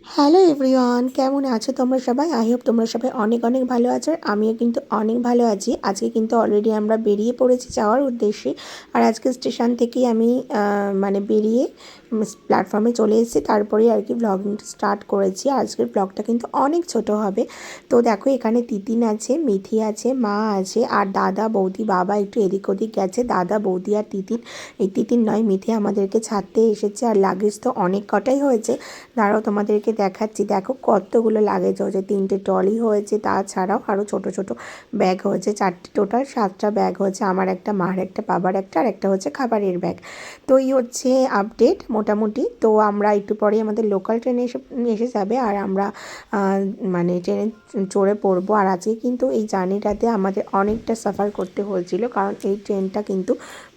Hello everyone, কেমন আছো তোমরা সবাই? আই হোপ তোমরা সবাই অনেক অনেক ভালো আছো। আর আমিও কিন্তু অনেক ভালো আছি। আজকে কিন্তু অলরেডি আমরা বেরিয়ে পড়েছি যাওয়ার উদ্দেশ্যে। আর আজকে স্টেশন থেকেই আমি মানে বেরিয়ে প্ল্যাটফর্মে চলে এসেছি। তারপরেই আর কি ব্লগিং স্টার্ট করেছি। আজকের ব্লগটা কিন্তু অনেক ছোট হবে। তো দেখো, এখানে তিতিন আছে, মিথি আছে, মা আছে, আর দাদা বৌদি বাবা একটু এদিক ওদিক গেছে। দাদা বৌদি আর তিতিন, এই তিতিন নয় মিথি আমাদেরকে ছাড়তে এসেছে। আর লাগেজ তো অনেক কটাই হয়েছে। দাঁড়াও তোমাদেরকে দেখাচ্ছি। দেখো কতগুলো লাগেজ হয়েছে, 3টে ট্রলি হয়েছে, তাছাড়াও আরও ছোট ছোট ব্যাগ হয়েছে, 4টে, টোটাল 7টা ব্যাগ হয়েছে। আমার একটা, মার একটা, বাবার একটা, আর একটা হচ্ছে খাবারের ব্যাগ। তো এই হচ্ছে আপডেট মোটামুটি। তো আমরা একটু পরেই আমাদের লোকাল ট্রেনে এসে যাবে, আর আমরা মানে ট্রেনে চড়ে পড়বো। আর আজকে কিন্তু এই জার্নিটাতে আমাদের অনেকটা সাফার করতে হয়েছিল, কারণ এই ট্রেনটা কিন্তু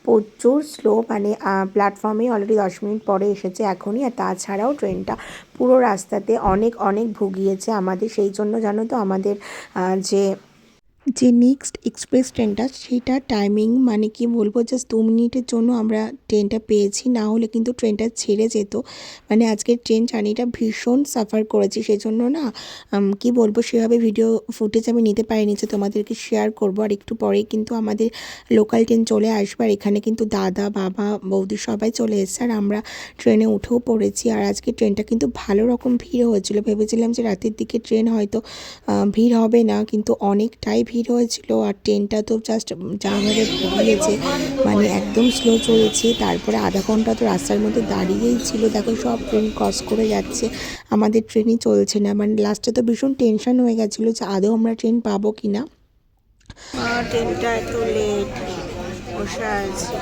প্রচুর স্লো। মানে প্ল্যাটফর্মে অলরেডি 10 মিনিট পরে এসেছে এখনই। আর তাছাড়াও ট্রেনটা পুরো রাস্তাতে অনেক অনেক ভুগিয়েছে আমাদের। সেই জন্য জানো তো আমাদের যে নেক্সট এক্সপ্রেস ট্রেনটা, সেটা টাইমিং মানে কি বলবো, জাস্ট 2 মিনিটের জন্য আমরা ট্রেনটা পেয়েছি, না হলে কিন্তু ট্রেনটা ছেড়ে যেত। মানে আজকের ট্রেন জার্নিটা ভীষণ সাফার করেছি, সেই জন্য না কি বলবো, সেভাবে ভিডিও ফুটেজ আমি নিতে পারিনি যে তোমাদেরকে শেয়ার করবো। আর একটু পরেই কিন্তু আমাদের লোকাল ট্রেন চলে আসবে। আর এখানে কিন্তু দাদা বাবা বৌদি সবাই চলে এসেছে, আর আমরা ট্রেনে উঠেও পড়েছি। আর আজকে ট্রেনটা কিন্তু ভালো রকম ভিড় হয়েছিল। ভেবেছিলাম যে রাতের দিকে ট্রেন হয়তো ভিড় হবে না, কিন্তু অনেকটাই ভিড় হয়েছিল। আর ট্রেনটা তো জাস্ট জামভাবে ভুগিয়েছে, মানে একদম স্লো চলছে। তারপরে আধা ঘন্টা তো রাস্তার মধ্যে দাঁড়িয়েই ছিল। দেখো সব ট্রেন ক্রস করে যাচ্ছে, আমাদের ট্রেনই চলছে না। মানে লাস্টে তো ভীষণ টেনশন হয়ে গেছিলো যে আদৌ আমরা ট্রেন পাবো কি না। ট্রেনটা এত লেট, বসে আছে।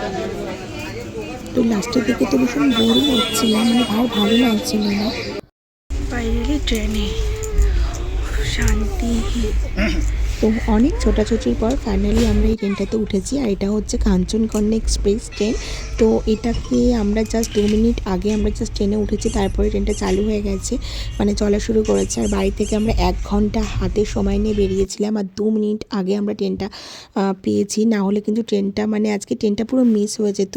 তো লাস্টের দিকে তো ভীষণ বোরিং হচ্ছিলাম, মানে ভালো লাগছিল না। ফাইনালি ট্রেনে শান্তি। তো অনেক ছোটাছুটির পর ফাইনালি আমরা এই ট্রেনটাতে উঠেছি। আর এটা হচ্ছে কাঞ্চনকন্যা এক্সপ্রেস ট্রেন। তো এটাকে আমরা জাস্ট 2 মিনিট আগে আমরা জাস্ট ট্রেনে উঠেছি, তারপরে ট্রেনটা চালু হয়ে গেছে, মানে চলা শুরু করেছে। আর বাড়ি থেকে আমরা 1 ঘন্টা হাতে সময় নিয়ে বেরিয়েছিলাম, আর 2 মিনিট আগে আমরা ট্রেনটা পেয়েছি। না হলে কিন্তু ট্রেনটা, মানে আজকে ট্রেনটা পুরো মিস হয়ে যেত।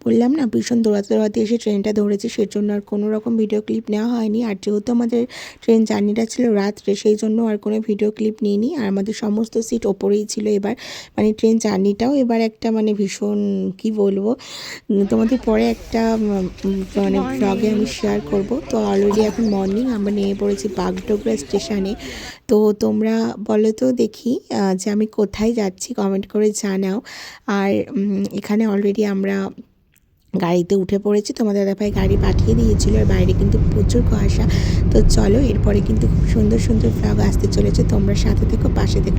বললাম না, ভীষণ দৌড়াতে এসে ট্রেনটা ধরেছি, সেজন্য আর কোনো রকম ভিডিও ক্লিপ নেওয়া হয়নি। আর যেহেতু আমাদের ট্রেন জার্নিটা ছিল রাত্রে, সেই জন্য আর কোনো ভিডিও ক্লিপ নিইনি। আর আমাদের সমস্ত সিট ওপরেই ছিল। এবার মানে ট্রেন জার্নিটাও এবার একটা মানে ভীষণ কি বলবো, তোমাদের পরে একটা মানে ব্লগে আমি শেয়ার করব। তো অলরেডি এখন মর্নিং, আমরা নেমে পড়েছি বাগডোগরা স্টেশনে। তো তোমরা বলো তো দেখি যে আমি কোথায় যাচ্ছি, কমেন্ট করে জানাও। আর এখানে অলরেডি আমরা গাড়িতে উঠে পড়েছি। তোমাদের দাদাভাই গাড়ি পাঠিয়ে দিয়েছিল, আর বাইরে কিন্তু প্রচুর কুয়াশা। তো চলো, এরপরে কিন্তু খুব সুন্দর সুন্দর ব্লগ আসতে চলেছে। তোমরা সাথে থেকো, পাশে থেকো।